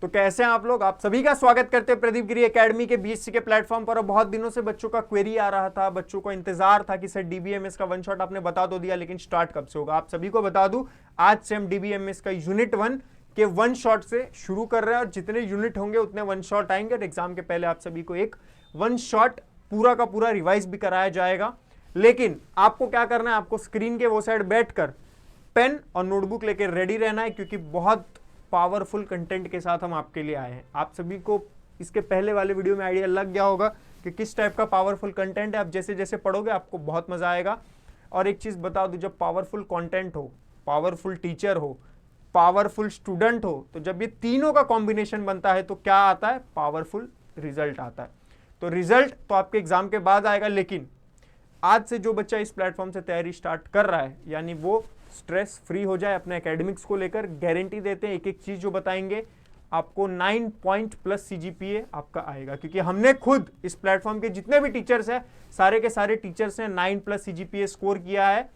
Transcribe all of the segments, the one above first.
तो कैसे हैं आप लोग? आप सभी का स्वागत करते हैं प्रदीप गिरी एकेडमी के बीएससी के प्लेटफॉर्म पर। और बहुत दिनों से बच्चों का क्वेरी आ रहा था, बच्चों को इंतजार था कि सर डीबीएमएस का वन शॉट आपने बता तो दिया, लेकिन स्टार्ट कब से होगा? आप सभी को बता दूं, आज से हम डीबीएमएस का यूनिट 1 के वन शॉट से शुरू कर रहे हैं। और जितने यूनिट होंगे उतने वन शॉट आएंगे। और एग्जाम के पहले आप सभी को एक वन शॉट पूरा का पूरा रिवाइज भी कराया जाएगा। लेकिन आपको क्या करना है, आपको स्क्रीन के वो साइड बैठकर पेन और नोटबुक लेकर रेडी रहना है, क्योंकि बहुत पावरफुल कंटेंट के साथ हम आपके लिए आए हैं। आप सभी को इसके पहले वाले वीडियो में आइडिया लग गया होगा कि किस टाइप का पावरफुल कंटेंट है। आप जैसे जैसे पढ़ोगे आपको बहुत मजा आएगा। और एक चीज बता दूं, जब पावरफुल कंटेंट हो, पावरफुल टीचर हो, पावरफुल स्टूडेंट हो, तो जब ये तीनों का कॉम्बिनेशन बनता है तो क्या आता है? पावरफुल रिजल्ट आता है। तो रिजल्ट तो आपके एग्जाम के बाद आएगा, लेकिन आज से जो बच्चा इस प्लेटफॉर्म से तैयारी स्टार्ट कर रहा है, यानी वो स्ट्रेस फ्री हो जाए अपने एकेडमिक्स को लेकर, गारंटी देते हैं। एक एक चीज जो बताएंगे आपको 9 पॉइंट प्लस सीजीपीए आपका आएगा, क्योंकि हमने खुद इस प्लेटफॉर्म के जितने भी टीचर्स हैं, सारे के सारे टीचर्स ने 9 प्लस सीजीपीए स्कोर किया है।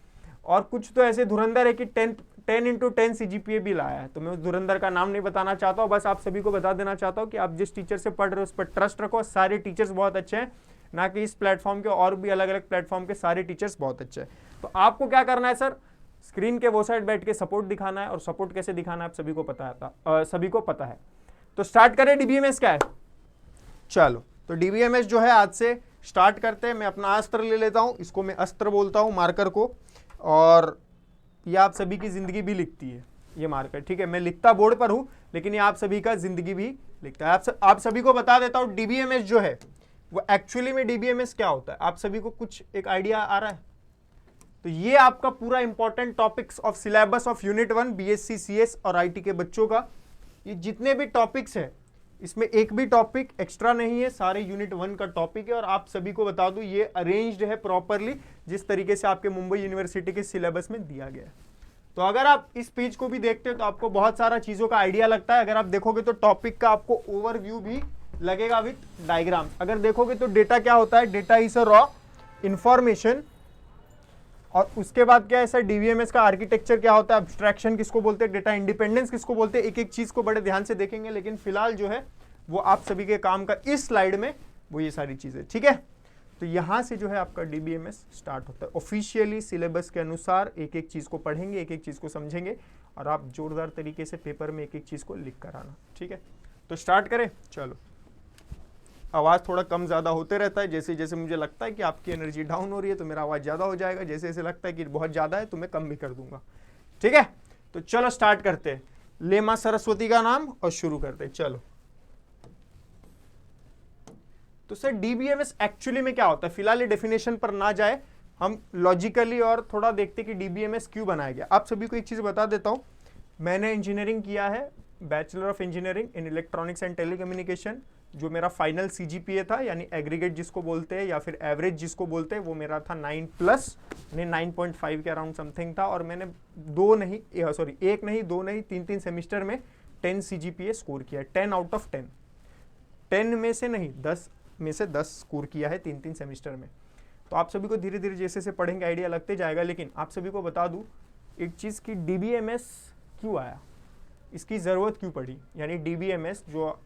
और कुछ तो ऐसे धुरंधर है कि 10 इंटू 10 सीजीपीए भी लाया है। तो मैं उस धुरंधर का नाम नहीं बताना चाहता हूँ, बस आप सभी को बता देना चाहता हूँ कि आप जिस टीचर से पढ़ रहे हो उस पर ट्रस्ट रखो। सारे टीचर्स बहुत अच्छे हैं, ना कि इस प्लेटफॉर्म के, और भी अलग अलग प्लेटफॉर्म के सारे टीचर्स बहुत अच्छे हैं। तो आपको क्या करना है सर, स्क्रीन के वो साइड बैठ के सपोर्ट दिखाना है। और सपोर्ट कैसे दिखाना है आप सभी को पता है। तो स्टार्ट करें। डीबीएमएस क्या है? चलो, तो डीबीएमएस जो है आज से स्टार्ट करते हैं। मैं अपना अस्त्र ले लेता हूं, इसको मैं अस्त्र बोलता हूं, मार्कर को। और ये आप सभी की जिंदगी भी लिखती है, ये मार्कर, ठीक है। मैं लिखता बोर्ड पर हूं, लेकिन ये आप सभी का जिंदगी भी लिखता है। आप सभी को बता देता हूं, डीबीएमएस जो है वो एक्चुअली में डीबीएमएस क्या होता है, आप सभी को कुछ एक आइडिया आ रहा है? तो ये आपका पूरा important topics of syllabus of unit 1 BSc CS और आईटी के बच्चों का, ये जितने भी टॉपिक्स हैं, इसमें एक भी टॉपिक एक्स्ट्रा नहीं है, सारे यूनिट 1 का टॉपिक है। और आप सभी को बता दूं, ये अरेंज्ड है प्रॉपरली, जिस तरीके से आपके मुंबई यूनिवर्सिटी के सिलेबस में दिया गया है। तो अगर आप इस पेज को भी देखते हो तो आपको बहुत सारा चीजों का आइडिया लगता है। अगर आप देखोगे तो टॉपिक का आपको ओवरव्यू भी लगेगा विथ डायग्राम। अगर देखोगे तो डेटा क्या होता है, data is a raw information. और उसके बाद क्या है सर, डीबीएमएस का आर्किटेक्चर क्या होता है, एब्स्ट्रैक्शन किसको बोलते हैं, डेटा इंडिपेंडेंस किसको बोलते हैं, एक एक चीज को बड़े ध्यान से देखेंगे। लेकिन फिलहाल जो है वो आप सभी के काम का इस स्लाइड में वो ये सारी चीजें, ठीक है। तो यहां से जो है आपका डीबीएमएस स्टार्ट होता है ऑफिशियली सिलेबस के अनुसार। एक एक चीज को पढ़ेंगे, एक एक चीज को समझेंगे, और आप जोरदार तरीके से पेपर में एक एक चीज को लिख कर आना, ठीक है। तो स्टार्ट करें। चलो, आवाज़ थोड़ा कम ज़्यादा होते रहता है, जैसे जैसे मुझे लगता है कि आपकी एनर्जी डाउन हो रही है तो मेरा आवाज़ ज़्यादा हो जाएगा, जैसे जैसे लगता है कि बहुत ज़्यादा है तो मैं कम भी कर दूंगा, ठीक है। तो चलो स्टार्ट करते हैं। ले मां सरस्वती का नाम और शुरू करते हैं। चलो, तो सर डीबीएमएस एक्चुअली में क्या होता है, फिलहाल ये डेफिनेशन पर ना जाए, हम लॉजिकली और थोड़ा देखते कि डीबीएमएस क्यों बनाया गया। आप सभी को एक चीज़ बता देता हूँ, मैंने इंजीनियरिंग किया है, bachelor of engineering in electronics and telecommunication. जो मेरा फाइनल सीजीपीए था, यानी एग्रीगेट जिसको बोलते हैं या फिर एवरेज जिसको बोलते हैं, वो मेरा था 9 प्लस, 9.5 के अराउंड समथिंग था। और मैंने एक नहीं, दो नहीं, 3 सेमिस्टर में 10 सीजीपीए स्कोर किया है, 10 आउट ऑफ 10। 10 में से नहीं, 10 में से 10 स्कोर किया है 3 सेमिस्टर में। तो आप सभी को धीरे धीरे जैसे जैसे पढ़ेंगे आइडिया लगते जाएगा। लेकिन आप सभी को बता दूँ एक चीज़ की, डीबीएमएस क्यों आया, इसकी ज़रूरत क्यों पड़ी। यानी डीबीएमएस जो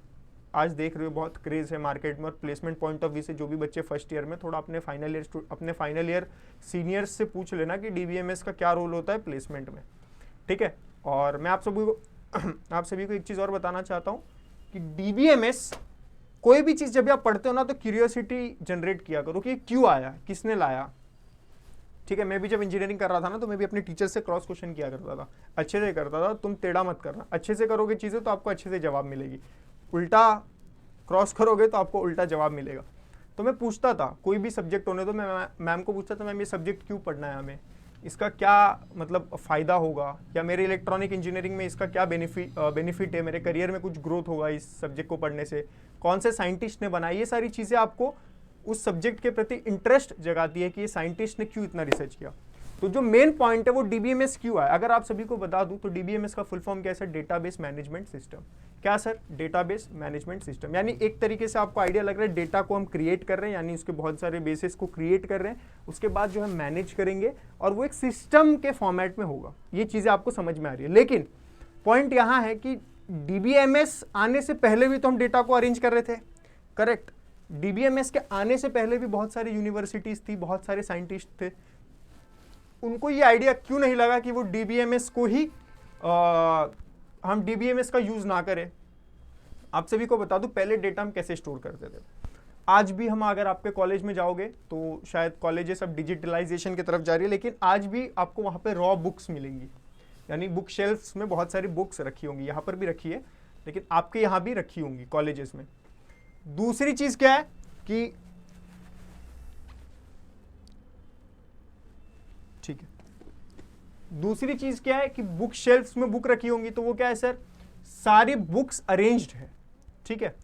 आज देख रहे हो बहुत क्रेज है मार्केट में, और प्लेसमेंट पॉइंट ऑफ व्यू से जो भी बच्चे फर्स्ट ईयर में, थोड़ा अपने फाइनल ईयर सीनियर्स से पूछ लेना कि डीबीएमएस का क्या रोल होता है प्लेसमेंट में, ठीक है। और मैं आप सभी को एक चीज़ और बताना चाहता हूँ कि डीबीएमएस, कोई भी चीज़ जब आप पढ़ते हो ना तो क्यूरियोसिटी जनरेट किया करो कि क्यों आया, किसने लाया, ठीक है। मैं भी जब इंजीनियरिंग कर रहा था ना, तो मैं भी अपने टीचर से क्रॉस क्वेश्चन किया करता था, अच्छे से करता था। तुम टेढ़ा मत करना, अच्छे से करोगे चीज़ें तो आपको अच्छे से जवाब मिलेगी, उल्टा क्रॉस करोगे तो आपको उल्टा जवाब मिलेगा। तो मैं पूछता था, कोई भी सब्जेक्ट होने तो मैं मैम को पूछता था, मैम ये सब्जेक्ट क्यों पढ़ना है हमें, इसका क्या मतलब फ़ायदा होगा, या मेरे इलेक्ट्रॉनिक इंजीनियरिंग में इसका क्या बेनिफिट है, मेरे करियर में कुछ ग्रोथ होगा इस सब्जेक्ट को पढ़ने से, कौन से साइंटिस्ट ने बनाई। ये सारी चीज़ें आपको उस सब्जेक्ट के प्रति इंटरेस्ट जगाती है कि ये साइंटिस्ट ने क्यों इतना रिसर्च किया। तो जो मेन पॉइंट है वो डीबीएमएस क्यों है। अगर आप सभी को बता दूं तो डीबीएमएस का फुल फॉर्म क्या है सर, डेटाबेस मैनेजमेंट सिस्टम। क्या सर, डेटाबेस मैनेजमेंट सिस्टम। यानी एक तरीके से आपको आइडिया लग रहा है, डेटा को हम क्रिएट कर रहे हैं, यानी उसके बहुत सारे बेसिस को क्रिएट कर रहे हैं, उसके बाद जो है मैनेज करेंगे और वो एक सिस्टम के फॉर्मेट में होगा। ये चीज़ें आपको समझ में आ रही है। लेकिन पॉइंट यहाँ है कि डीबीएमएस आने से पहले भी तो हम डेटा को अरेंज कर रहे थे, करेक्ट। डीबीएमएस के आने से पहले भी बहुत सारी यूनिवर्सिटीज थी, बहुत सारे साइंटिस्ट थे, उनको ये आइडिया क्यों नहीं लगा कि वो डीबीएमएस को ही हम डीबीएमएस का यूज ना करें। आप सभी को बता दूं पहले डेटा हम कैसे स्टोर करते थे। आज भी हम अगर आपके कॉलेज में जाओगे तो शायद कॉलेजेस अब डिजिटलाइजेशन की तरफ जा रही है, लेकिन आज भी आपको वहाँ पे रॉ बुक्स मिलेंगी, यानी बुक शेल्फ्स में बहुत सारी बुक्स रखी होंगी, यहाँ पर भी रखी है लेकिन आपके यहाँ भी रखी होंगी कॉलेजेस में। दूसरी चीज क्या है कि ठीक है, दूसरी चीज क्या है कि बुक शेल्फ्स में बुक रखी होंगी, तो वो क्या है सर, सारी बुक्स अरेंज्ड है, ठीक है।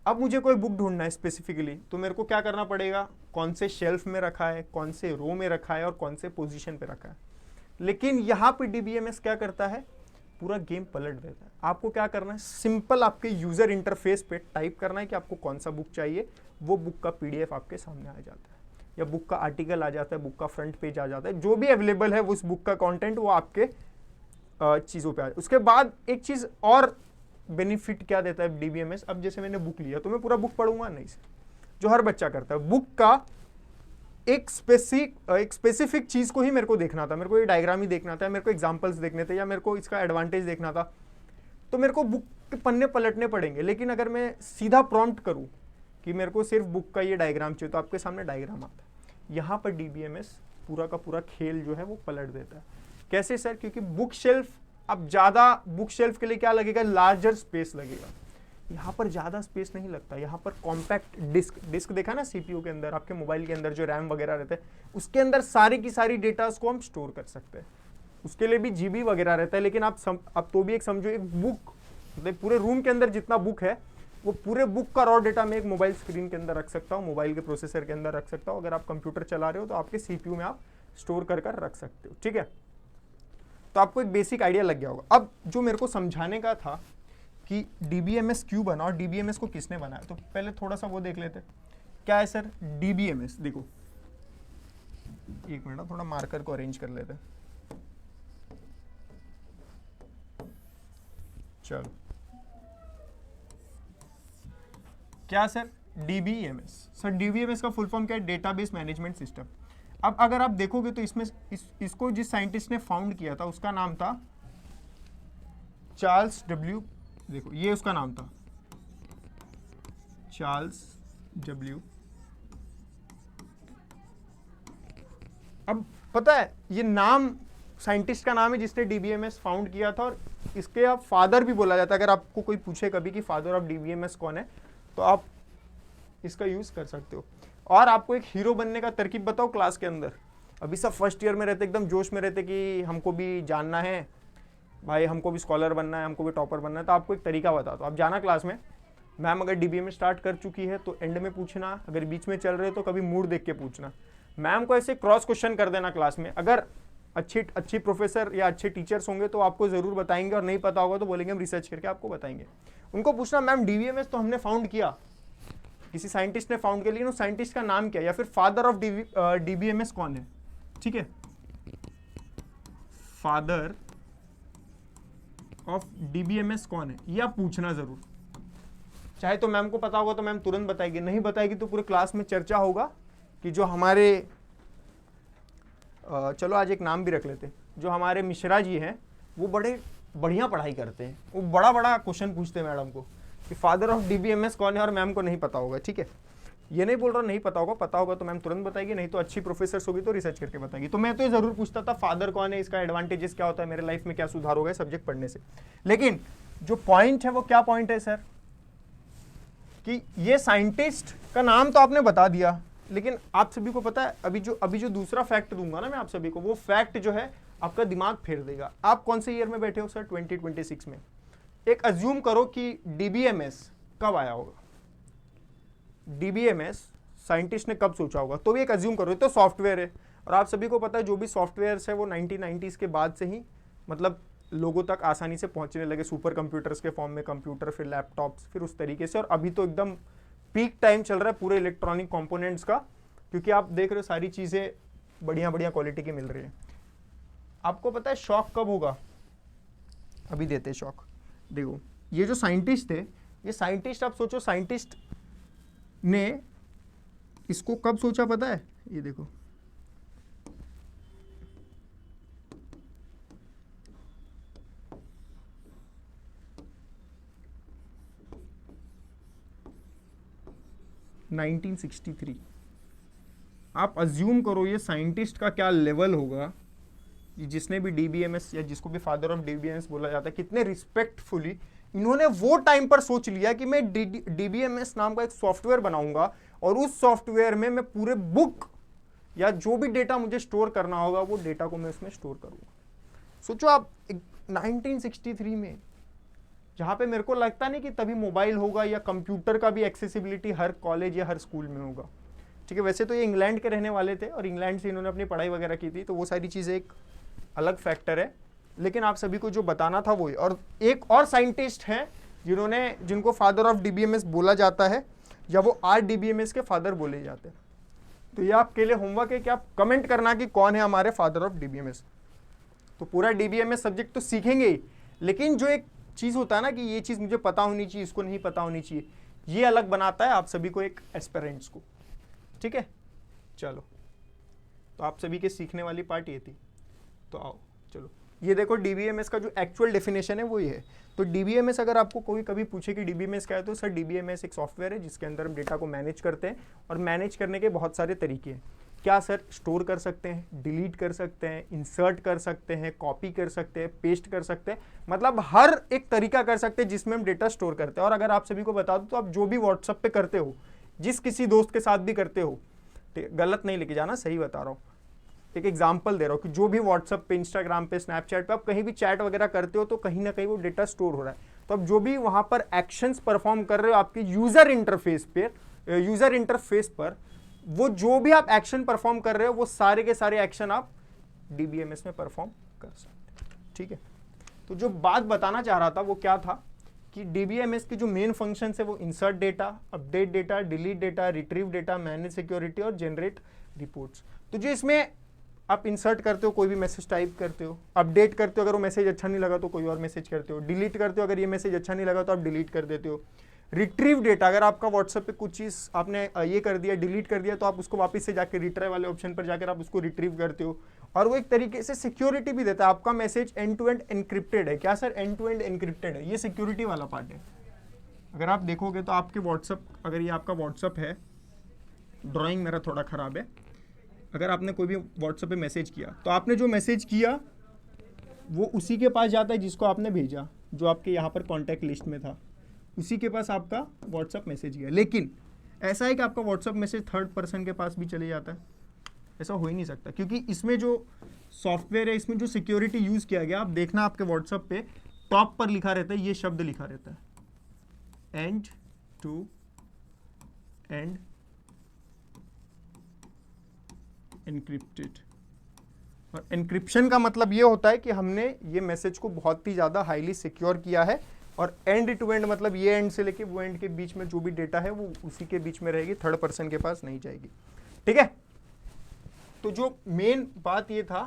अब मुझे कोई बुक ढूंढना है स्पेसिफिकली, तो मेरे को क्या करना पड़ेगा, कौन से शेल्फ में रखा है, कौन से रो में रखा है और कौन से पोजीशन पे रखा है। लेकिन यहां पे डीबीएमएस क्या करता है, पूरा गेम पलट देता है। आपको क्या करना है, सिंपल आपके यूजर इंटरफेस पे टाइप करना है कि आपको कौन सा बुक चाहिए, वो बुक का पीडीएफ आपके सामने आ जाता है, या बुक का आर्टिकल आ जाता है, बुक का फ्रंट पेज आ जाता है, जो भी अवेलेबल है उस बुक का कंटेंट वो आपके चीज़ों पे आ जाए। उसके बाद एक चीज़ और बेनिफिट क्या देता है डीबीएमएस, अब जैसे मैंने बुक लिया तो मैं पूरा बुक पढ़ूंगा नहीं सर, जो हर बच्चा करता है, बुक का एक स्पेसिफिक चीज़ को ही मेरे को देखना था, मेरे को ये डायग्राम ही देखना था, मेरे को एग्जाम्पल्स देखने थे, या मेरे को इसका एडवांटेज देखना था, तो मेरे को बुक के पन्ने पलटने पड़ेंगे। लेकिन अगर मैं सीधा प्रॉम्प्ट करूं कि मेरे को सिर्फ बुक का ये डायग्राम चाहिए, तो आपके सामने डायग्राम आता है। यहाँ पर डीबीएमएस पूरा का पूरा खेल जो है वो पलट देता है। कैसे सर, क्योंकि बुक शेल्फ, अब ज़्यादा बुक शेल्फ के लिए क्या लगेगा, लार्जर स्पेस लगेगा। यहाँ पर ज़्यादा स्पेस नहीं लगता, यहाँ पर कॉम्पैक्ट डिस्क देखा ना सीपीयू के अंदर, आपके मोबाइल के अंदर जो रैम वगैरह रहता है, उसके अंदर सारी की सारी डेटास को हम स्टोर कर सकते हैं। उसके लिए भी जीबी वगैरह रहता है, लेकिन आप तो भी एक समझो, एक बुक मतलब पूरे रूम के अंदर जितना बुक है, वो पूरे बुक का रॉ डेटा मैं एक मोबाइल स्क्रीन के अंदर रख सकता हूँ, मोबाइल के प्रोसेसर के अंदर रख सकता हूँ। अगर आप कंप्यूटर चला रहे हो तो आपके सीपीयू में आप स्टोर कर रख सकते हो, ठीक है। तो आपको एक बेसिक आइडिया लग गया होगा। अब जो मेरे को समझाने का था कि डीबीएमएस क्यों बना और डीबीएमएस को किसने बनाया, तो पहले थोड़ा सा वो देख लेते। क्या है सर डीबीएमएस, देखो एक मिनट, थोड़ा मार्कर को अरेंज कर लेते। चलो, क्या सर डीबीएमएस, सर डीबीएमएस का फुल फॉर्म क्या है, डेटाबेस मैनेजमेंट सिस्टम। अब अगर आप देखोगे तो इसमें इसको जिस साइंटिस्ट ने फाउंड किया था उसका नाम था चार्ल्स डब्ल्यू, देखो ये उसका नाम था चार्ल्स डब्ल्यू। अब पता है ये नाम साइंटिस्ट का नाम है जिसने डीबीएमएस फाउंड किया था, और इसके आप फादर भी बोला जाता है। अगर आपको कोई पूछे कभी कि फादर ऑफ डीबीएमएस कौन है, तो आप इसका यूज कर सकते हो। और आपको एक हीरो बनने का तरकीब बताओ क्लास के अंदर, अभी सब फर्स्ट ईयर में रहते, एकदम जोश में रहते कि हमको भी जानना है भाई, हमको भी स्कॉलर बनना है, हमको भी टॉपर बनना है। तो आपको एक तरीका बता दो, आप जाना क्लास में, मैम अगर डीबीएमएस स्टार्ट कर चुकी है तो एंड में पूछना, अगर बीच में चल रहे हो तो कभी मूड देख के पूछना। मैम को ऐसे क्रॉस क्वेश्चन कर देना क्लास में। अगर अच्छी प्रोफेसर या अच्छे टीचर्स होंगे तो आपको जरूर बताएंगे, और नहीं पता होगा तो बोलेंगे हम रिसर्च करके आपको बताएंगे। उनको पूछना मैम डीबीएमएस तो हमने फाउंड किया, किसी साइंटिस्ट ने फाउंड किया, लेकिन उस साइंटिस्ट का नाम क्या है, या फिर फादर ऑफ डीबीएमएस कौन है, ठीक है, फादर ऑफ डीबीएमएस कौन है, ये आप पूछना जरूर। चाहे तो मैम को पता होगा तो मैम तुरंत बताएगी, नहीं बताएगी तो पूरे क्लास में चर्चा होगा कि जो हमारे चलो आज एक नाम भी रख लेते, जो हमारे मिश्रा जी हैं वो बड़े बढ़िया पढ़ाई करते हैं, वो बड़ा बड़ा क्वेश्चन पूछते हैं मैडम को कि फादर ऑफ डीबीएमएस कौन है, और मैम को नहीं पता होगा, ठीक है। ये नहीं बोल रहा नहीं पता होगा, पता होगा तो मैम तुरंत बताएगी, नहीं तो अच्छी प्रोफेसर होगी तो रिसर्च करके बताएगी। तो मैं तो ये जरूर पूछता था फादर कौन है, इसका एडवांटेजेस क्या होता है, मेरे लाइफ में क्या सुधार होगा सब्जेक्ट पढ़ने से। लेकिन जो पॉइंट है वो क्या पॉइंट है सर, कि ये साइंटिस्ट का नाम तो आपने बता दिया, लेकिन आप सभी को पता है अभी जो दूसरा फैक्ट दूंगा ना मैं आप सभी को, वो फैक्ट जो है आपका दिमाग फेर देगा। आप कौन से ईयर में बैठे हो सर, 2026 में। एक अज्यूम करो कि डीबीएमएस कब आया होगा, डीबीएमएस साइंटिस्ट ने कब सोचा होगा, तो भी एक अज्यूम करो, तो सॉफ्टवेयर है, और आप सभी को पता है जो भी सॉफ्टवेयर है वो 1990s के बाद से ही मतलब लोगों तक आसानी से पहुंचने लगे, सुपर कंप्यूटर्स के फॉर्म में कंप्यूटर, फिर लैपटॉप्स, फिर उस तरीके से। और अभी तो एकदम पीक टाइम चल रहा है पूरे इलेक्ट्रॉनिक कंपोनेंट्स का, क्योंकि आप देख रहे हो सारी चीज़ें बढ़िया बढ़िया क्वालिटी की मिल रही है। आपको पता है शॉक कब होगा, अभी देते शॉक, देखो ये जो साइंटिस्ट थे, ये साइंटिस्ट, आप सोचो साइंटिस्ट ने इसको कब सोचा पता है? ये देखो, (1963). आप अज्यूम करो ये साइंटिस्ट का क्या लेवल होगा, जिसने भी डीबीएमएस या जिसको भी फादर ऑफ डीबीएमएस बोला जाता है, कितने रिस्पेक्टफुली इन्होंने वो टाइम पर सोच लिया कि मैं डीबीएमएस नाम का एक सॉफ्टवेयर बनाऊंगा और उस सॉफ्टवेयर में मैं पूरे बुक या जो भी डेटा मुझे स्टोर करना होगा वो डेटा को मैं उसमें स्टोर करूंगा। सोचो आप 1963 में, जहां पे मेरे को लगता नहीं कि तभी मोबाइल होगा या कंप्यूटर का भी एक्सेसिबिलिटी हर कॉलेज या हर स्कूल में होगा। ठीक है, वैसे तो ये इंग्लैंड के रहने वाले थे और इंग्लैंड से इन्होंने अपनी पढ़ाई वगैरह की थी, तो वो सारी चीज़ें एक अलग फैक्टर है, लेकिन आप सभी को जो बताना था वही। और एक और साइंटिस्ट हैं जिनको फादर ऑफ डीबीएमएस बोला जाता है, या वो आज डीबीएमएस के फादर बोले जाते हैं। तो ये आपके लिए होमवर्क है कि आप कमेंट करना कि कौन है हमारे फादर ऑफ डीबीएमएस। तो पूरा डीबीएमएस सब्जेक्ट तो सीखेंगे ही, लेकिन जो एक चीज़ होता है ना कि ये चीज़ मुझे पता होनी चाहिए, इसको नहीं पता होनी चाहिए, ये अलग बनाता है आप सभी को, एक एस्पिरेंट्स को। ठीक है, चलो, तो आप सभी के सीखने वाली पार्ट ये थी। तो आओ चलो, ये देखो डीबीएमएस का जो एक्चुअल डेफिनेशन है वो ये है। तो डीबीएमएस, अगर आपको कोई कभी पूछे कि डीबीएमएस क्या है, तो सर डीबीएमएस एक सॉफ्टवेयर है जिसके अंदर हम डेटा को मैनेज करते हैं, और मैनेज करने के बहुत सारे तरीके हैं। क्या सर? स्टोर कर सकते हैं, डिलीट कर सकते हैं, इंसर्ट कर सकते हैं, कॉपी कर सकते हैं, पेस्ट कर सकते हैं, मतलब हर एक तरीका कर सकते हैं जिसमें हम डेटा स्टोर करते हैं। और अगर आप सभी को बता दूं तो आप जो भी व्हाट्सएप पे करते हो, जिस किसी दोस्त के साथ भी करते हो, गलत नहीं लेके जाना, सही बता रहा हूँ, एक एग्जांपल दे रहा हूँ कि जो भी व्हाट्सएप पे, इंस्टाग्राम पे, स्नैपचैट पे आप कहीं भी चैट वगैरह करते हो तो कहीं ना कहीं वो डेटा स्टोर हो रहा है। तो अब जो भी वहां पर एक्शंस परफॉर्म कर रहे हो आपके यूजर इंटरफेस पर, वो जो भी आप एक्शन परफॉर्म कर रहे हो वो सारे के सारे एक्शन आप डीबीएमएस में परफॉर्म कर सकते हैं। ठीक है, तो जो बात बताना चाह रहा था वो क्या था कि डीबीएमएस के जो मेन फंक्शंस है वो insert data, update data, delete data, retrieve data, manage security और जनरेट रिपोर्ट्स। तो जो इसमें आप इंसर्ट करते हो, कोई भी मैसेज टाइप करते हो, अपडेट करते हो, अगर वो मैसेज अच्छा नहीं लगा तो कोई और मैसेज करते हो, डिलीट करते हो, अगर ये मैसेज अच्छा नहीं लगा तो आप डिलीट कर देते हो, रिट्रीव डेटा, अगर आपका व्हाट्सएप पे कुछ चीज़ आपने ये कर दिया, डिलीट कर दिया, तो आप उसको वापस से जाकर रिट्राई वाले ऑप्शन पर जाकर आप उसको रिट्रीव करते हो। और वो एक तरीके से सिक्योरिटी भी देता है, आपका message end to end encrypted है। क्या sir? End to end encrypted है, ये सिक्योरिटी वाला पार्ट है। अगर आप देखोगे तो आपके व्हाट्सएप, अगर ये आपका व्हाट्सएप है, ड्राइंग मेरा थोड़ा ख़राब है, अगर आपने कोई भी व्हाट्सएप पे मैसेज किया तो आपने जो मैसेज किया वो उसी के पास जाता है जिसको आपने भेजा, जो आपके यहाँ पर कॉन्टैक्ट लिस्ट में था, उसी के पास आपका व्हाट्सएप मैसेज गया। लेकिन ऐसा है कि आपका व्हाट्सएप मैसेज थर्ड पर्सन के पास भी चले जाता है? ऐसा हो ही नहीं सकता, क्योंकि इसमें जो सॉफ्टवेयर है, इसमें जो सिक्योरिटी यूज़ किया गया, आप देखना आपके व्हाट्सएप पे टॉप पर लिखा रहता है, ये शब्द लिखा रहता है, एंड टू एंड एनक्रिप्टेड। और एनक्रिप्शन का मतलब ये होता है कि हमने ये मैसेज को बहुत ही ज़्यादा हाईली सिक्योर किया है, और एंड टू एंड मतलब ये एंड से लेके वो एंड के बीच में जो भी डेटा है वो उसी के बीच में रहेगी, थर्ड पर्सन के पास नहीं जाएगी। ठीक है, तो जो मेन बात ये था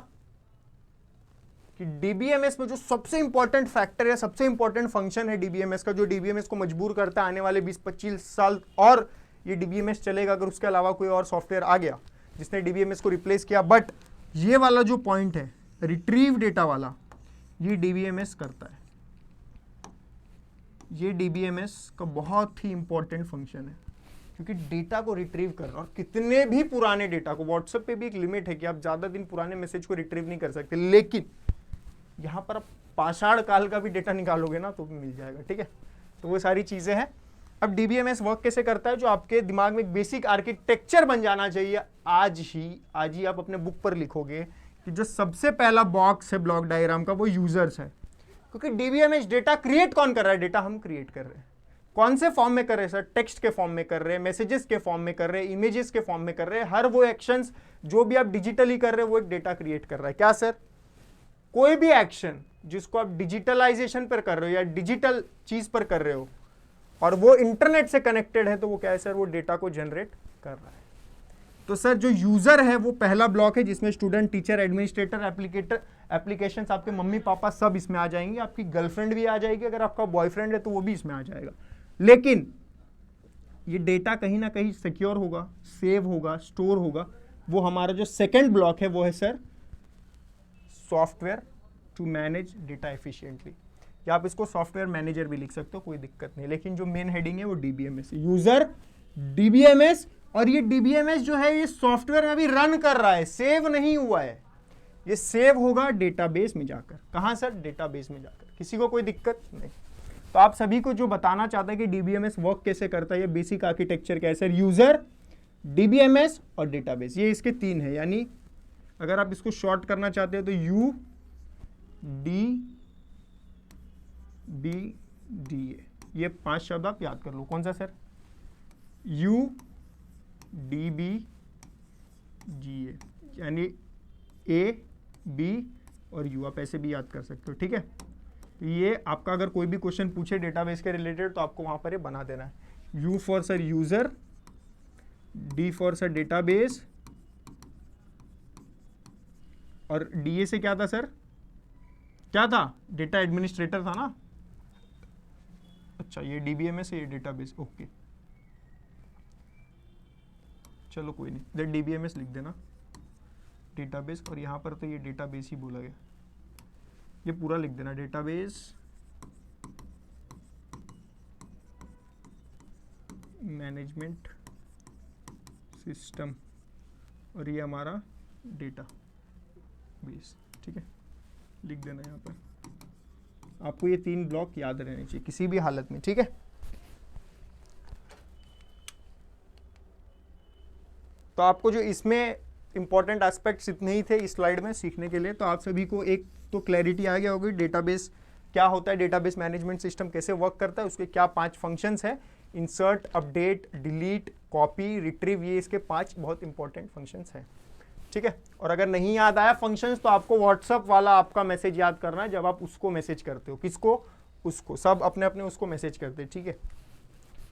कि डीबीएमएस में जो सबसे इंपॉर्टेंट फैक्टर है, सबसे इंपॉर्टेंट फंक्शन है डीबीएमएस का, जो डीबीएमएस को मजबूर करता है आने वाले 20-25 साल और ये डीबीएमएस चलेगा अगर उसके अलावा कोई और सॉफ्टवेयर आ गया जिसने डीबीएमएस को रिप्लेस किया। बट ये वाला जो पॉइंट है, रिट्रीव डेटा वाला, ये डीबीएमएस करता है। ये डीबीएमएस का बहुत ही इंपॉर्टेंट फंक्शन है, क्योंकि डेटा को रिट्रीव करना, और कितने भी पुराने डेटा को, व्हाट्सएप पे भी एक लिमिट है कि आप ज़्यादा दिन पुराने मैसेज को रिट्रीव नहीं कर सकते, लेकिन यहाँ पर आप पाषाण काल का भी डेटा निकालोगे ना तो भी मिल जाएगा। ठीक है, तो वो सारी चीज़ें हैं। अब डीबीएमएस वर्क कैसे करता है, जो आपके दिमाग में एक बेसिक आर्किटेक्चर बन जाना चाहिए, आज ही आप अपने बुक पर लिखोगे कि जो सबसे पहला बॉक्स है ब्लॉक डायग्राम का वो यूजर्स है, क्योंकि डीबीएमएस डेटा क्रिएट कौन कर रहा है? डेटा हम क्रिएट कर रहे हैं। कौन से फॉर्म में कर रहे हैं सर? टेक्स्ट के फॉर्म में कर रहे हैं, मैसेजेस के फॉर्म में कर रहे हैं, इमेजेस के फॉर्म में कर रहे हैं। हर वो एक्शंस जो भी आप डिजिटली कर रहे हो वो एक डेटा क्रिएट कर रहा है। क्या सर? कोई भी एक्शन जिसको आप डिजिटलाइजेशन पर कर रहे हो या डिजिटल चीज पर कर रहे हो और वो इंटरनेट से कनेक्टेड है, तो वो क्या है सर? वो डेटा को जनरेट कर रहा है। तो सर जो यूजर है वो पहला ब्लॉक है जिसमें स्टूडेंट, टीचर, एडमिनिस्ट्रेटर, एप्लीकेशंस, आपके मम्मी पापा सब इसमें आ जाएंगे, आपकी गर्लफ्रेंड भी आ जाएगी, अगर आपका बॉयफ्रेंड है तो वो भी इसमें आ जाएगा। लेकिन ये डेटा कहीं ना कहीं सिक्योर होगा, सेव होगा, स्टोर होगा। वो हमारा जो सेकंड ब्लॉक है वो है sir software to manage data efficiently, या आप इसको सॉफ्टवेयर मैनेजर भी लिख सकते हो, कोई दिक्कत नहीं। लेकिन जो मेन हेडिंग है वो डीबीएमएस, यूजर डीबीएमएस। और ये डीबीएमएस जो है ये सॉफ्टवेयर में अभी रन कर रहा है, सेव नहीं हुआ है। ये सेव होगा डेटाबेस में जाकर। कहां सर? डेटाबेस में जाकर। किसी को कोई दिक्कत नहीं? तो आप सभी को जो बताना चाहता है कि डीबीएमएस वर्क कैसे करता है, ये बेसिक आर्किटेक्चर क्या है सर? यूजर, डीबीएमएस और डेटाबेस, ये इसके तीन है। यानी अगर आप इसको शॉर्ट करना चाहते हो तो U D B D A, ये 5 शब्द आप याद कर लो। कौन सा sir? U D B G A, यानी ए बी और यू, आप ऐसे भी याद कर सकते हो, ठीक है। तो ये आपका अगर कोई भी क्वेश्चन पूछे डेटाबेस के रिलेटेड तो आपको वहां पर ये बना देना है। You for sir user, D for sir database, और डीए से क्या था सर? क्या था? डेटा एडमिनिस्ट्रेटर था ना। अच्छा, ये डीबीएमएस है, ये डेटाबेस, ओके चलो कोई नहीं, इधर डीबीएमएस लिख देना, डेटाबेस, और यहां पर तो ये डेटाबेस ही बोला गया, ये पूरा लिख देना, डेटाबेस मैनेजमेंट सिस्टम, और ये हमारा डेटा बेस, ठीक है, लिख देना यहाँ पर। आपको ये 3 ब्लॉक याद रहने चाहिए किसी भी हालत में, ठीक है। तो आपको जो इसमें इंपॉर्टेंट एस्पेक्ट्स इतने ही थे इस स्लाइड में सीखने के लिए, तो आप सभी को एक तो क्लैरिटी आ गया होगी डेटाबेस क्या होता है, डेटाबेस मैनेजमेंट सिस्टम कैसे वर्क करता है, उसके क्या 5 फंक्शंस हैं, insert, update, delete, copy, retrieve, ये इसके 5 बहुत इंपॉर्टेंट फंक्शंस हैं, ठीक है। और अगर नहीं याद आया फंक्शंस तो आपको व्हाट्सअप वाला आपका मैसेज याद करना है, जब आप उसको मैसेज करते हो, किसको? उसको, सब अपने अपने उसको मैसेज करते हैं, ठीक है।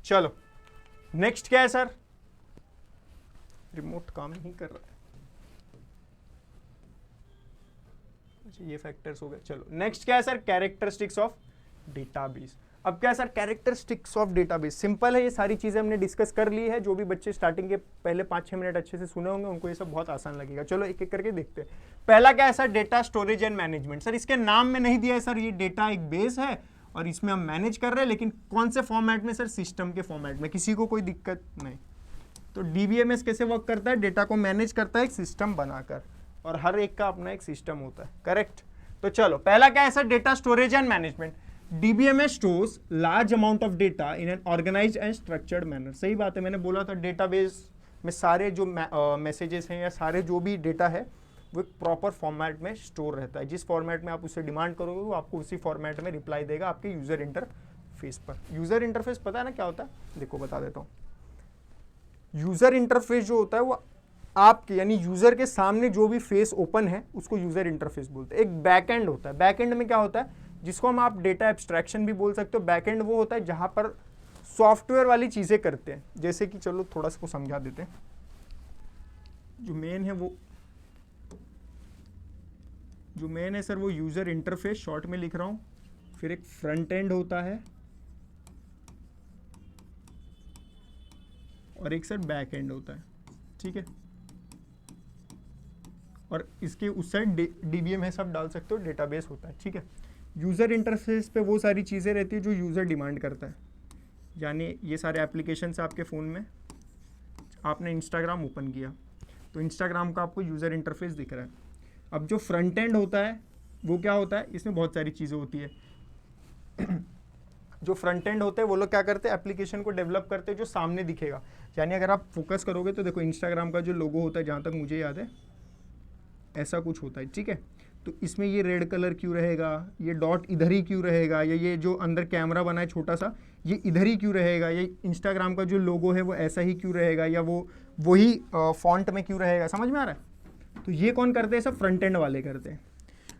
चलो नेक्स्ट क्या है सर? रिमोट काम नहीं कर रहा है, अच्छा ये फैक्टर्स हो गए। चलो नेक्स्ट क्या है सर? Characteristics of database. अब क्या है sir characteristics of database? Simple है, ये सारी चीजें हमने डिस्कस कर ली है। जो भी बच्चे स्टार्टिंग के पहले 5-6 मिनट अच्छे से सुने होंगे उनको ये सब बहुत आसान लगेगा। चलो एक एक करके देखते हैं। पहला क्या है sir? Data storage and management. Sir इसके नाम में नहीं दिया है सर, ये डेटा एक बेस है और इसमें हम मैनेज कर रहे हैं, लेकिन कौन से फॉर्मेट में सर? सिस्टम के फॉर्मेट में। किसी को कोई दिक्कत नहीं? तो डीबीएमएस कैसे वर्क करता है? डेटा को मैनेज करता है एक सिस्टम बनाकर, और हर एक का अपना एक सिस्टम होता है, करेक्ट। तो चलो पहला क्या है sir? Data storage and management. DBMS stores large amount of data in an organised and structured manner. सही बात है, मैंने बोला था डेटाबेस में सारे जो मैसेजेस हैं या सारे जो भी डेटा है वो एक प्रॉपर फॉर्मेट में स्टोर रहता है। जिस फॉर्मेट में आप उससे डिमांड करोगे वो आपको उसी फॉर्मेट में रिप्लाई देगा आपके यूजर इंटरफेस पर। यूजर इंटरफेस पता है ना क्या होता है? देखो बता देता हूँ। यूजर इंटरफेस जो होता है वो आपके यानी यूजर के सामने जो भी फेस ओपन है उसको यूजर इंटरफेस बोलते हैं। एक बैकएंड होता है, बैकएंड में क्या होता है जिसको हम आप डेटा एब्स्ट्रैक्शन भी बोल सकते हो। बैकएंड वो होता है जहां पर सॉफ्टवेयर वाली चीजें करते हैं, जैसे कि चलो थोड़ा सा को समझा देते हैं। जो मेन है वो जो मेन है सर वो यूजर इंटरफेस, शॉर्ट में लिख रहा हूं। फिर एक फ्रंट एंड होता है और एक सर बैक एंड होता है, ठीक है। और इसके उस साइड डीबीएम है, सब डाल सकते हो, डेटाबेस होता है, ठीक है। यूज़र इंटरफेस पे वो सारी चीज़ें रहती है जो यूज़र डिमांड करता है। यानी ये सारे एप्लीकेशंस आपके फ़ोन में, आपने इंस्टाग्राम ओपन किया तो इंस्टाग्राम का आपको यूज़र इंटरफेस दिख रहा है। अब जो फ्रंट एंड होता है वो क्या होता है? इसमें बहुत सारी चीज़ें होती है। जो फ्रंट एंड होते हैं वो लोग क्या करते हैं? एप्लीकेशन को डेवलप करते हैं जो सामने दिखेगा। यानी अगर आप फोकस करोगे तो देखो इंस्टाग्राम का जो लोगो होता है, जहाँ तक मुझे याद है ऐसा कुछ होता है, ठीक है। तो इसमें ये रेड कलर क्यों रहेगा, ये डॉट इधर ही क्यों रहेगा, या ये जो अंदर कैमरा बना है छोटा सा ये इधर ही क्यों रहेगा, ये इंस्टाग्राम का जो लोगो है वो ऐसा ही क्यों रहेगा, या वो वही फॉन्ट में क्यों रहेगा? समझ में आ रहा है? तो ये कौन करते हैं? सब फ्रंट एंड वाले करते हैं।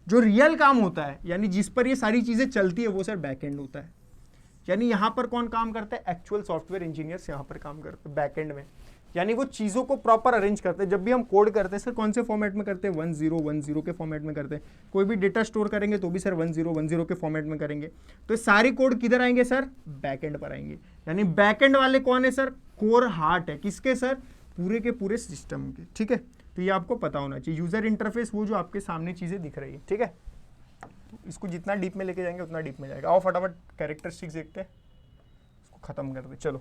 जो रियल काम होता है यानी जिस पर ये सारी चीज़ें चलती है वो सर बैक एंड होता है। यानी यहाँ पर कौन काम करता है? एक्चुअल सॉफ्टवेयर इंजीनियर्स यहाँ पर काम करते हैं बैक एंड में। यानी वो चीज़ों को प्रॉपर अरेंज करते हैं। जब भी हम कोड करते हैं सर कौन से फॉर्मेट में करते हैं, 1010 के फॉर्मेट में करते हैं। कोई भी डेटा स्टोर करेंगे तो भी सर 1010 के फॉर्मेट में करेंगे। तो सारी कोड किधर आएंगे सर, बैकएंड पर आएंगे। यानी बैकएंड वाले कौन है सर, कोर हार्ट है किसके सर, पूरे के पूरे सिस्टम के। ठीक है, तो ये आपको पता होना चाहिए। यूजर इंटरफेस वो जो आपके सामने चीजें दिख रही है। ठीक है, इसको जितना डीप में लेके जाएंगे उतना डीप में जाएगा। आओ फटाफट कैरेक्टरिस्टिक्स देखते हैं, इसको खत्म कर दे। चलो,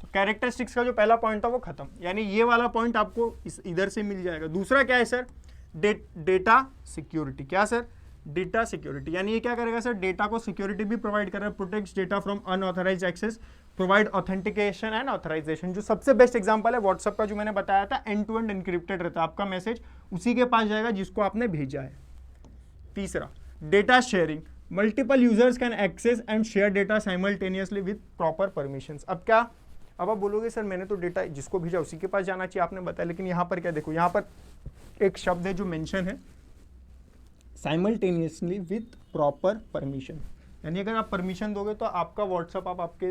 तो कैरेक्टरिस्टिक्स का जो पहला पॉइंट था वो खत्म, यानी ये वाला पॉइंट आपको इधर से मिल जाएगा। दूसरा क्या है सर, डेटा सिक्योरिटी। क्या सर, डेटा सिक्योरिटी, यानी ये क्या करेगा सर, डेटा को सिक्योरिटी भी प्रोवाइड कर रहा है, protects data from unauthorised access, provide authentication and authorisation. जो सबसे बेस्ट एग्जांपल है व्हाट्सएप का, जो मैंने बताया था, एंड टू एंड एनक्रिप्टेड रहता है। आपका मैसेज उसी के पास जाएगा जिसको आपने भेजा है। तीसरा, data sharing, multiple users can access and share data simultaneously with proper permissions. अब क्या, अब आप बोलोगे सर मैंने तो डेटा जिसको भेजा उसी के पास जाना चाहिए, आपने बताया, लेकिन यहाँ पर क्या देखो, यहाँ पर एक शब्द है जो मेंशन है, साइमल्टेनियसली विद प्रॉपर परमिशन। यानी अगर आप परमिशन दोगे तो आपका व्हाट्सअप आप आपके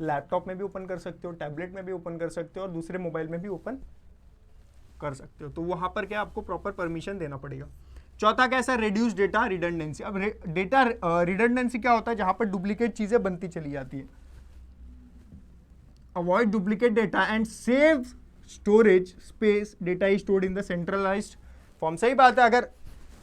लैपटॉप में भी ओपन कर सकते हो, टैबलेट में भी ओपन कर सकते हो और दूसरे मोबाइल में भी ओपन कर सकते हो। तो वहां पर क्या आपको प्रॉपर परमिशन देना पड़ेगा। चौथा क्या है सर, रिड्यूस डेटा रिडंडेंसी। अब डेटा रिडंडेंसी क्या होता है, जहां पर डुप्लीकेट चीजें बनती चली जाती है। Avoid duplicate data and save storage space, data is stored in the centralised form. सही बात है, अगर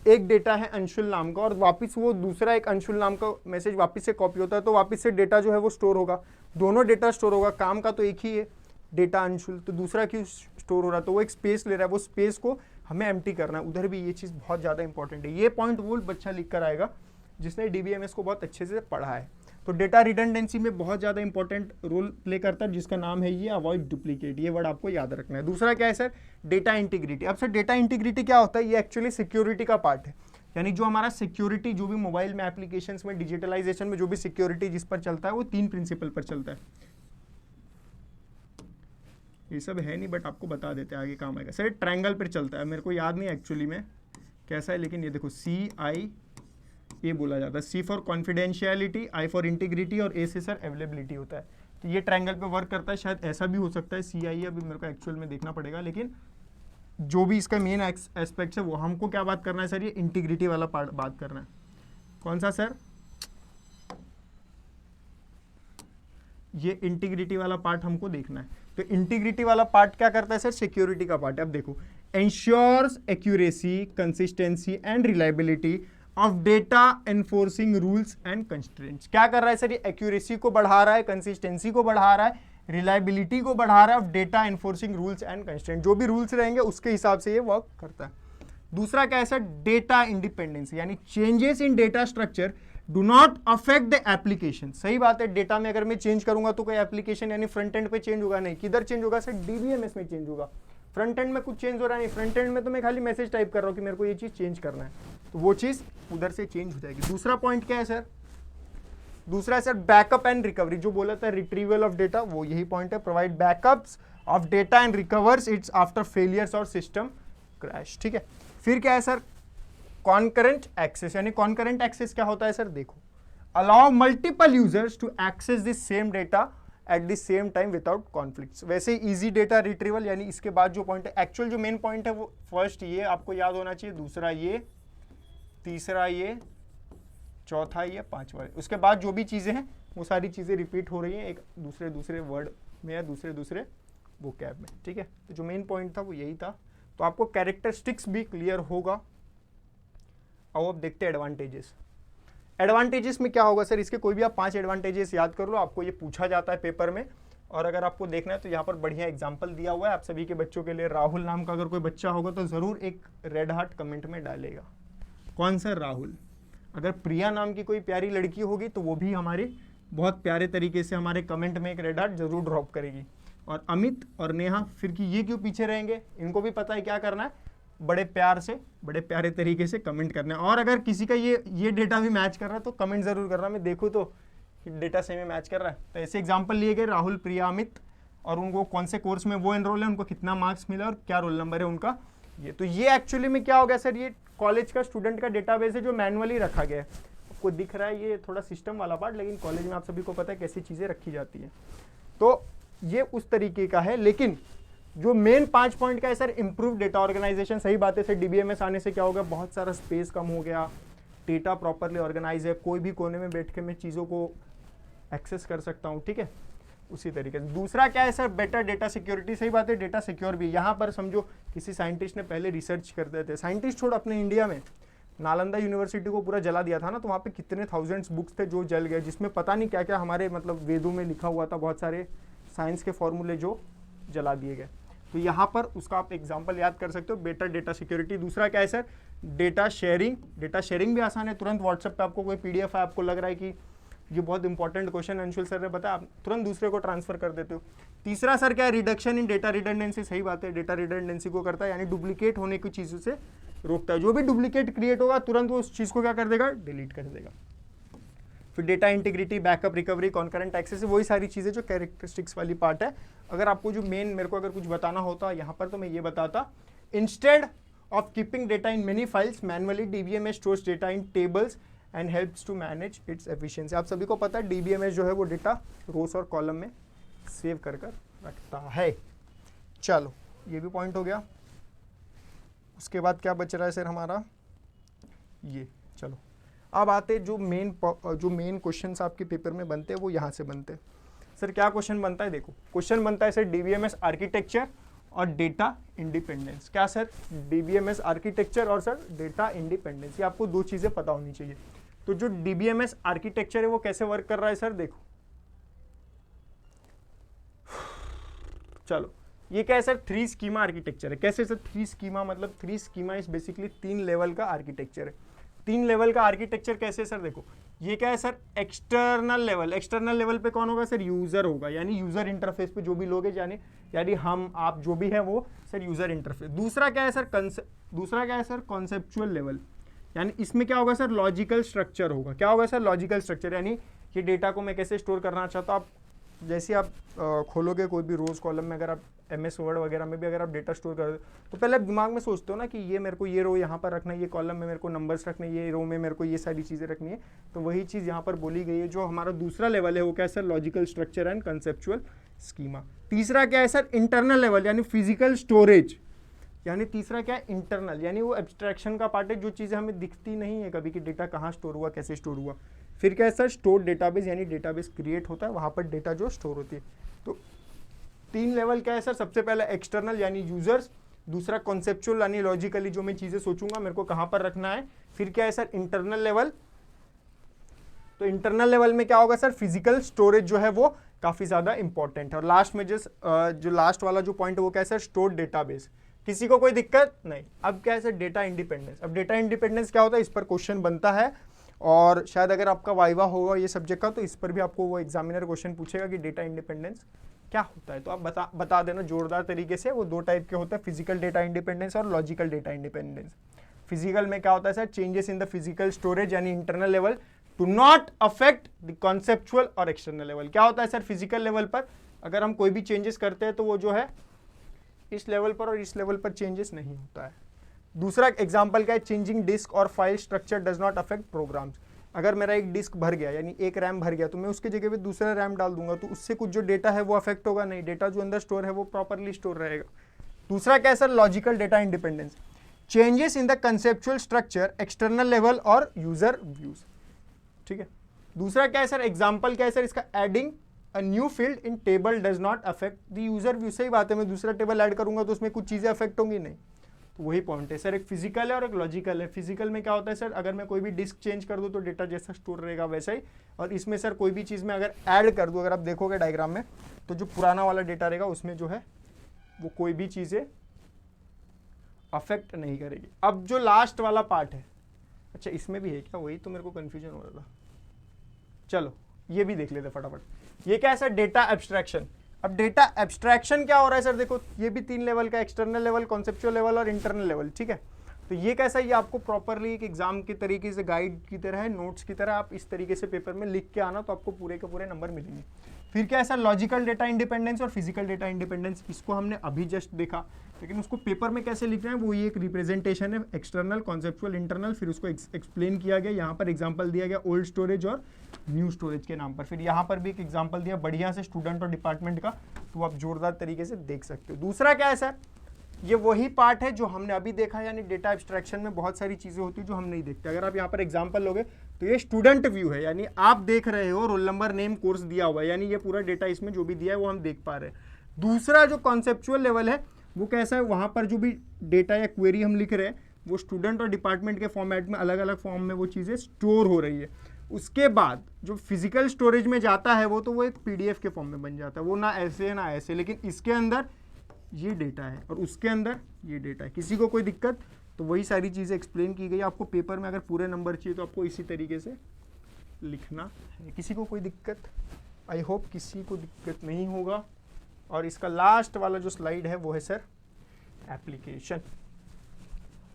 एक डेटा है अंशुल नाम का और वापस वो दूसरा एक अंशुल नाम का मैसेज वापस से कॉपी होता है, तो वापस से डेटा जो है वो स्टोर होगा, दोनों डेटा स्टोर होगा। काम का तो एक ही है, डेटा अंशुल, तो दूसरा क्यों स्टोर हो रहा है, तो वो एक स्पेस ले रहा है, वो स्पेस को हमें एम्प्टी करना है। उधर भी ये चीज़ बहुत ज़्यादा इंपॉर्टेंट है। ये पॉइंट वो बच्चा लिख कर आएगा जिसने डीबीएमएस को बहुत अच्छे से पढ़ा है। तो डेटा रिडंडेंसी में बहुत ज़्यादा इंपॉर्टेंट रोल प्ले करता है, जिसका नाम है ये अवॉइड डुप्लीकेट। ये वर्ड आपको याद रखना है। दूसरा क्या है सर, डेटा इंटीग्रिटी। अब सर डेटा इंटीग्रिटी क्या होता है, ये एक्चुअली सिक्योरिटी का पार्ट है। यानी जो हमारा सिक्योरिटी, जो भी मोबाइल में एप्लीकेशंस में डिजिटलाइजेशन में जो भी सिक्योरिटी जिस पर चलता है वो 3 प्रिंसिपल पर चलता है। ये सब है नहीं बट आपको बता देते हैं, आगे काम आएगा। सर ट्रायंगल पर चलता है, मेरे को याद नहीं एक्चुअली में कैसा है, लेकिन ये देखो CI ये बोला जाता है। C for confidentiality, I for integrity और A से सर अवेलेबिलिटी होता है। तो ये ट्रायंगल पे वर्क करता है। शायद ऐसा भी हो सकता है CI, अभी मेरे को एक्चुअल में देखना पड़ेगा, लेकिन जो भी इसका मेन एस्पेक्ट है वो हमको क्या बात करना है सर, ये इंटीग्रिटी वाला पार्ट बात करना है। कौन सा सर, ये इंटीग्रिटी वाला पार्ट हमको देखना है। तो इंटीग्रिटी वाला पार्ट क्या करता है सर, सिक्योरिटी का पार्ट है। अब देखो, ensures accuracy, consistency and reliability of data enforcing rules and constraints. क्या कर रहा है सर, ये एक्यूरेसी को बढ़ा रहा है, कंसिस्टेंसी को बढ़ा रहा है, रिलायबिलिटी को बढ़ा रहा है of data enforcing rules and constraint. जो भी रूल्स रहेंगे उसके हिसाब से ये वर्क करता है। दूसरा क्या है सर, डेटा इंडिपेंडेंस, यानी changes in data structure do not affect the application. सही बात है, डेटा में अगर मैं चेंज करूंगा तो कोई एप्लीकेशन यानी फ्रंट एंड पे चेंज होगा नहीं, किधर चेंज होगा सर, डीबीएमएस में चेंज होगा। फ्रंट एंड में कुछ चेंज हो रहा है नहीं, फ्रंट एंड में तो मैं खाली मैसेज टाइप कर रहा हूँ कि मेरे को ये चीज़ चेंज करना है, तो वो चीज़ उधर से चेंज हो जाएगी। दूसरा पॉइंट क्या है सर, दूसरा है सर बैकअप एंड रिकवरी। जो बोला था रिट्रीवल ऑफ डेटा, वो यही पॉइंट है। Provide backups of data and recovers its after failures और सिस्टम क्रैश। ठीक है, फिर क्या है सर, कॉन्करेंट एक्सेस। यानी कॉन्करेंट एक्सेस क्या होता है सर, देखो, allow multiple users to access this same data at the same time without conflicts. वैसे इजी डेटा रिट्रीवल, यानी इसके बाद जो पॉइंट है, एक्चुअल जो मेन पॉइंट है वो फर्स्ट ये आपको याद होना चाहिए, दूसरा ये, तीसरा ये, चौथा ये, पांचवा। उसके बाद जो भी चीज़ें हैं वो सारी चीज़ें रिपीट हो रही हैं एक दूसरे वर्ड में या दूसरे वोकैब में। ठीक है, तो जो मेन पॉइंट था वो यही था। तो आपको कैरेक्टरिस्टिक्स भी क्लियर होगा। अब देखते हैं एडवांटेजेस। एडवांटेजेस में क्या होगा सर, इसके कोई भी आप 5 एडवांटेजेस याद कर लो, आपको ये पूछा जाता है पेपर में। और अगर आपको देखना है तो यहाँ पर बढ़िया एग्जाम्पल दिया हुआ है आप सभी के बच्चों के लिए। राहुल नाम का अगर कोई बच्चा होगा तो ज़रूर एक रेड हार्ट कमेंट में डालेगा। कौन सर, राहुल। अगर प्रिया नाम की कोई प्यारी लड़की होगी तो वो भी हमारे बहुत प्यारे तरीके से हमारे कमेंट में एक रेड हार्ट जरूर ड्रॉप करेगी। और अमित और नेहा, फिर कि ये क्यों पीछे रहेंगे, इनको भी पता है क्या करना है, बड़े प्यार से बड़े प्यारे तरीके से कमेंट करना है। और अगर किसी का ये डेटा भी मैच कर रहा है तो कमेंट जरूर करना, मैं देखूँ तो डेटा सही में मैच कर रहा है। तो ऐसे एग्जाम्पल लिए गए, राहुल, प्रिया, अमित, और उनको कौन से कोर्स में वो एनरोल है, उनको कितना मार्क्स मिला और क्या रोल नंबर है उनका। तो ये एक्चुअली में क्या हो गया सर, ये कॉलेज का स्टूडेंट का डेटाबेस है जो मैनुअली रखा गया है। आपको दिख रहा है ये थोड़ा सिस्टम वाला पार्ट, लेकिन कॉलेज में आप सभी को पता है कैसी चीज़ें रखी जाती है। तो ये उस तरीके का है, लेकिन जो मेन 5 पॉइंट का है सर, इंप्रूव डेटा ऑर्गेनाइजेशन। सही बात है सर, डीबीएमएस आने से क्या होगा, बहुत सारा स्पेस कम हो गया, डेटा प्रॉपरली ऑर्गेनाइज है, कोई भी कोने में बैठ के मैं चीज़ों को एक्सेस कर सकता हूँ, ठीक है। उसी तरीके से दूसरा क्या है सर, बेटर डेटा सिक्योरिटी। सही बात है, डेटा सिक्योर भी। यहाँ पर समझो किसी साइंटिस्ट ने पहले रिसर्च करते थे, साइंटिस्ट छोड़, अपने इंडिया में नालंदा यूनिवर्सिटी को पूरा जला दिया था ना, तो वहाँ पे कितने थाउजेंड्स बुक्स थे जो जल गए, जिसमें पता नहीं क्या क्या हमारे मतलब वेदों में लिखा हुआ था, बहुत सारे साइंस के फॉर्मूले जो जला दिए गए। तो यहाँ पर उसका आप एग्जाम्पल याद कर सकते हो, बेटर डेटा सिक्योरिटी। दूसरा क्या है sir, data sharing. Data sharing भी आसान है, तुरंत व्हाट्सएप पे आपको कोई पीडीएफ है, आपको लग रहा है कि ये बहुत इंपॉर्टेंट क्वेश्चन अंशुल सर ने बताया, आप तुरंत दूसरे को ट्रांसफर कर देते हो। तीसरा सर क्या है, रिडक्शन इन डेटा रिडंडेंसी। सही बात है, डेटा रिडंडेंसी को करता है, यानी डुप्लीकेट होने की चीज़ों से रोकता है। जो भी डुप्लीकेट क्रिएट होगा तुरंत वो उस चीज़ को क्या कर देगा, डिलीट कर देगा। फिर data integrity, backup, recovery, concurrent access, वही सारी चीज़ें जो कैरेक्टरिस्टिक्स वाली पार्ट है। अगर आपको जो मेन मेरे को अगर कुछ बताना होता यहाँ पर, तो मैं ये बताता, instead of keeping data in many files manually, DBMS stores data in tables and helps to manage its efficiency. आप सभी को पता है डीबीएमएस जो है वो डेटा रोस और कॉलम में सेव कर रखता है। चलो ये भी पॉइंट हो गया। उसके बाद क्या बच रहा है सर हमारा, ये। चलो अब आते जो मेन क्वेश्चंस आपके पेपर में बनते हैं वो यहाँ से बनते हैं। सर क्या क्वेश्चन बनता है, देखो क्वेश्चन बनता है सर डीबीएमएस आर्किटेक्चर और डेटा इंडिपेंडेंस। क्या सर, डीबीएमएस आर्किटेक्चर और सर डेटा इंडिपेंडेंस, ये आपको दो चीजें पता होनी चाहिए। तो जो डीबीएमएस आर्किटेक्चर है वो कैसे वर्क कर रहा है सर, देखो चलो ये क्या है सर, 3 स्कीमा आर्किटेक्चर है। कैसे सर 3 स्कीमा, मतलब 3 स्कीमा इज बेसिकली 3 लेवल का आर्किटेक्चर है। 3 लेवल का आर्किटेक्चर कैसे सर, देखो ये क्या है sir, external level. External level पे कौन होगा सर, यूजर होगा, यानी यूजर इंटरफेस पे जो भी लोग हैं, यानी हम आप जो भी है वो सर यूजर इंटरफेस। दूसरा क्या है सर, कॉन्सेप्चुअल लेवल, यानी इसमें क्या होगा सर, लॉजिकल स्ट्रक्चर होगा। क्या होगा सर, लॉजिकल स्ट्रक्चर, यानी ये डेटा को मैं कैसे स्टोर करना चाहता हूँ। आप जैसे आप खोलोगे कोई भी रोज कॉलम में, अगर आप MS वर्ड वगैरह में भी अगर आप डेटा स्टोर कर तो पहले आप दिमाग में सोचते हो ना कि ये मेरे को ये रो यहाँ पर रखना है, ये कॉलम में मेरे को नंबर्स रखने, ये रो में मेरे को ये सारी चीज़ें रखनी है। तो वही चीज़ यहाँ पर बोली गई है। जो हमारा दूसरा लेवल है वो क्या है sir, logical structure and conceptual schema. तीसरा क्या है सर, इंटरनल लेवल, यानी फिजिकल स्टोरेज। यानी तीसरा क्या है, इंटरनल, यानी वो एब्स्ट्रैक्शन का पार्ट है, जो चीज़ें हमें दिखती नहीं है कभी कि डेटा कहाँ स्टोर हुआ, कैसे स्टोर हुआ। फिर क्या है सर, स्टोर डेटाबेस, यानी डेटाबेस क्रिएट होता है, वहाँ पर डेटा जो स्टोर होती है। तो 3 लेवल क्या है सर, सबसे पहले एक्सटर्नल यानी यूजर्स, दूसरा कॉन्सेप्चुअल यानी लॉजिकली जो मैं चीज़ें सोचूंगा मेरे को कहाँ पर रखना है। फिर क्या है सर, इंटरनल लेवल। तो इंटरनल लेवल में क्या होगा सर, फिजिकल स्टोरेज जो है वो काफ़ी ज़्यादा इंपॉर्टेंट है। और लास्ट में जो लास्ट वाला जो पॉइंट है वो क्या है सर, स्टोर डेटाबेस। किसी को कोई दिक्कत नहीं। अब क्या है सर, डेटा इंडिपेंडेंस। अब डेटा इंडिपेंडेंस क्या होता है, इस पर क्वेश्चन बनता है, और शायद अगर आपका वाइवा होगा ये सब्जेक्ट का तो इस पर भी आपको वो एग्जामिनर क्वेश्चन पूछेगा कि डेटा इंडिपेंडेंस क्या होता है। तो आप बता देना जोरदार तरीके से। वो 2 टाइप के होता है, फिजिकल डेटा इंडिपेंडेंस और लॉजिकल डेटा इंडिपेंडेंस। फिजिकल में क्या होता है sir, changes in the physical storage यानी internal level to not affect the conceptual और एक्सटर्नल लेवल। क्या होता है सर, फिजिकल लेवल पर अगर हम कोई भी चेंजेस करते हैं तो वो जो है इस लेवल पर और इस लेवल पर चेंजेस नहीं होता है। दूसरा एग्जांपल क्या है, चेंजिंग डिस्क और file structure does not affect programs. अगर मेरा एक डिस्क भर गया यानी एक रैम भर गया तो मैं उसकी जगह पे दूसरा रैम डाल दूंगा तो उससे कुछ जो डेटा है वो अफेक्ट होगा नहीं, डेटा जो अंदर स्टोर है वो प्रॉपरली स्टोर रहेगा। दूसरा क्या है sir, logical data independence, changes in the conceptual structure, external level और यूजर व्यूज। ठीक है। दूसरा क्या है सर, एग्जाम्पल क्या है सर इसका, adding a new field in table does not affect the user view. सही बात है, मैं दूसरा टेबल ऐड करूंगा तो उसमें कुछ चीजें अफेक्ट होंगी नहीं। तो वही पॉइंट है सर, एक फिजिकल है और एक लॉजिकल है। फिजिकल में क्या होता है सर, अगर मैं कोई भी डिस्क चेंज कर दूं तो डेटा जैसा स्टोर रहेगा वैसा ही। और इसमें सर कोई भी चीज़ में अगर ऐड कर दूं, अगर आप देखोगे डायग्राम में तो जो पुराना वाला डेटा रहेगा उसमें जो है वो कोई भी चीज़ें अफेक्ट नहीं करेगी। अब जो लास्ट वाला पार्ट है, अच्छा इसमें भी है क्या, वही तो मेरे को कन्फ्यूजन हो रहा था। चलो ये भी देख लेते फटाफट। ये क्या है सर, डेटा एब्स्ट्रैक्शन। अब डेटा एब्स्ट्रैक्शन क्या हो रहा है सर, देखो ये भी 3 लेवल का, एक्सटर्नल लेवल, कॉन्सेप्चुअल लेवल और इंटरनल लेवल। ठीक है। तो ये कैसा, ये आपको प्रॉपरली एक एग्जाम के तरीके से गाइड की तरह है, नोट्स की तरह आप इस तरीके से पेपर में लिख के आना तो आपको पूरे के पूरे नंबर मिलेंगे। फिर क्या है सर, लॉजिकल डेटा इंडिपेंडेंस और फिजिकल डेटा इंडिपेंडेंस। इसको हमने अभी जस्ट देखा, लेकिन उसको पेपर में कैसे लिखना है वो ये एक रिप्रेजेंटेशन है, एक्सटर्नल, कॉन्सेप्चुअल, इंटरनल। फिर उसको एक्सप्लेन किया गया, यहाँ पर एग्जाम्पल दिया गया ओल्ड स्टोरेज और न्यू स्टोरेज के नाम पर। फिर यहाँ पर भी एक एग्जाम्पल दिया बढ़िया से स्टूडेंट और डिपार्टमेंट का, तो आप जोरदार तरीके से देख सकते हो। दूसरा क्या है सर, ये वही पार्ट है जो हमने अभी देखा, यानी डेटा एब्स्ट्रैक्शन में बहुत सारी चीज़ें होती है जो हम नहीं देखते। अगर आप यहाँ पर एग्जांपल लोगे तो ये स्टूडेंट व्यू है, यानी आप देख रहे हो रोल नंबर नेम कोर्स दिया हुआ है, यानी ये पूरा डेटा इसमें जो भी दिया है वो हम देख पा रहे हैं। दूसरा जो कॉन्सेप्चुअल लेवल है वो कैसा है, वहाँ पर जो भी डेटा या क्वेरी हम लिख रहे हैं वो स्टूडेंट और डिपार्टमेंट के फॉर्मेट में अलग अलग फॉर्म में वो चीज़ें स्टोर हो रही है। उसके बाद जो फिजिकल स्टोरेज में जाता है वो तो वो एक PDF के फॉर्म में बन जाता है, वो ना ऐसे है ना ऐसे, लेकिन इसके अंदर ये डेटा है और उसके अंदर ये डेटा है। किसी को कोई दिक्कत, तो वही सारी चीज़ें एक्सप्लेन की गई। आपको पेपर में अगर पूरे नंबर चाहिए तो आपको इसी तरीके से लिखना है। किसी को कोई दिक्कत? आई होप किसी को दिक्कत नहीं होगा। और इसका लास्ट वाला जो स्लाइड है वो है सर एप्लीकेशन।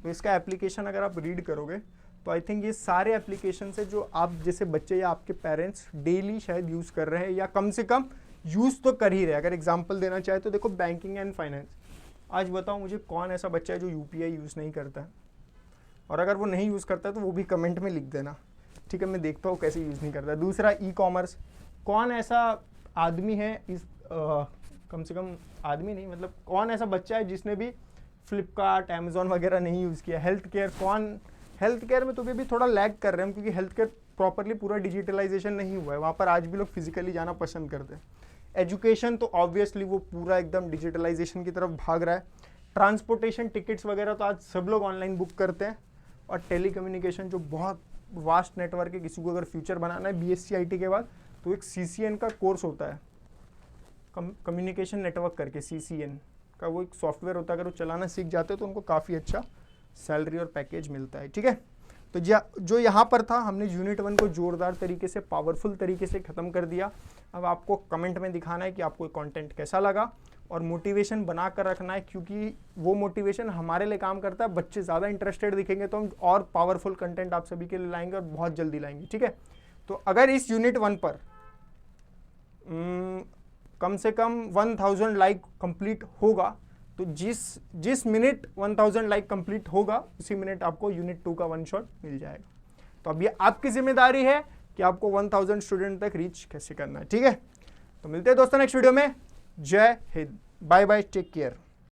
तो इसका एप्लीकेशन अगर आप रीड करोगे तो आई थिंक ये सारे एप्लीकेशन है जो आप जैसे बच्चे या आपके पेरेंट्स डेली शायद यूज़ कर रहे हैं या कम से कम यूज़ तो कर ही रहे हैं। अगर एग्जांपल देना चाहे तो देखो बैंकिंग एंड फाइनेंस, आज बताओ मुझे कौन ऐसा बच्चा है जो UPI यूज़ नहीं करता है, और अगर वो नहीं यूज़ करता है तो वो भी कमेंट में लिख देना, ठीक है, मैं देखता हूँ कैसे यूज़ नहीं करता। दूसरा ई-कॉमर्स, कौन ऐसा आदमी है इस कम से कम आदमी नहीं मतलब कौन ऐसा बच्चा है जिसने भी फ्लिपकार्ट अमेजोन वगैरह नहीं यूज़ किया। हेल्थ केयर, कौन हेल्थ केयर में तो भी थोड़ा लैग कर रहे हैं क्योंकि हेल्थ केयर प्रॉपरली पूरा डिजिटलाइजेशन नहीं हुआ है, वहाँ पर आज भी लोग फिजिकली जाना पसंद करते हैं। एजुकेशन तो ऑब्वियसली वो पूरा एकदम डिजिटलाइजेशन की तरफ भाग रहा है। ट्रांसपोर्टेशन, टिकट्स वगैरह तो आज सब लोग ऑनलाइन बुक करते हैं। और टेलीकम्युनिकेशन जो बहुत वास्ट नेटवर्क है, किसी को अगर फ्यूचर बनाना है BSc IT के बाद तो एक CCN का कोर्स होता है, कम्युनिकेशन नेटवर्क करके, CCN का वो एक सॉफ्टवेयर होता है। अगर वो चलाना सीख जाते हैं तो उनको काफ़ी अच्छा सैलरी और पैकेज मिलता है, ठीक है। तो जो यहाँ पर था हमने यूनिट 1 को जोरदार तरीके से, पावरफुल तरीके से ख़त्म कर दिया। अब आपको कमेंट में दिखाना है कि आपको कंटेंट कैसा लगा और मोटिवेशन बना कर रखना है, क्योंकि वो मोटिवेशन हमारे लिए काम करता है। बच्चे ज़्यादा इंटरेस्टेड दिखेंगे तो हम और पावरफुल कंटेंट आप सभी के लिए लाएंगे और बहुत जल्दी लाएंगे, ठीक है। तो अगर इस यूनिट 1 पर कम से कम 1000 लाइक कंप्लीट होगा तो जिस मिनट 1000 लाइक कंप्लीट होगा उसी मिनट आपको यूनिट 2 का 1 शॉट मिल जाएगा। तो अब ये आपकी जिम्मेदारी है कि आपको 1000 स्टूडेंट तक रीच कैसे करना है, ठीक है। तो मिलते हैं दोस्तों नेक्स्ट वीडियो में। जय हिंद, बाय बाय, टेक केयर।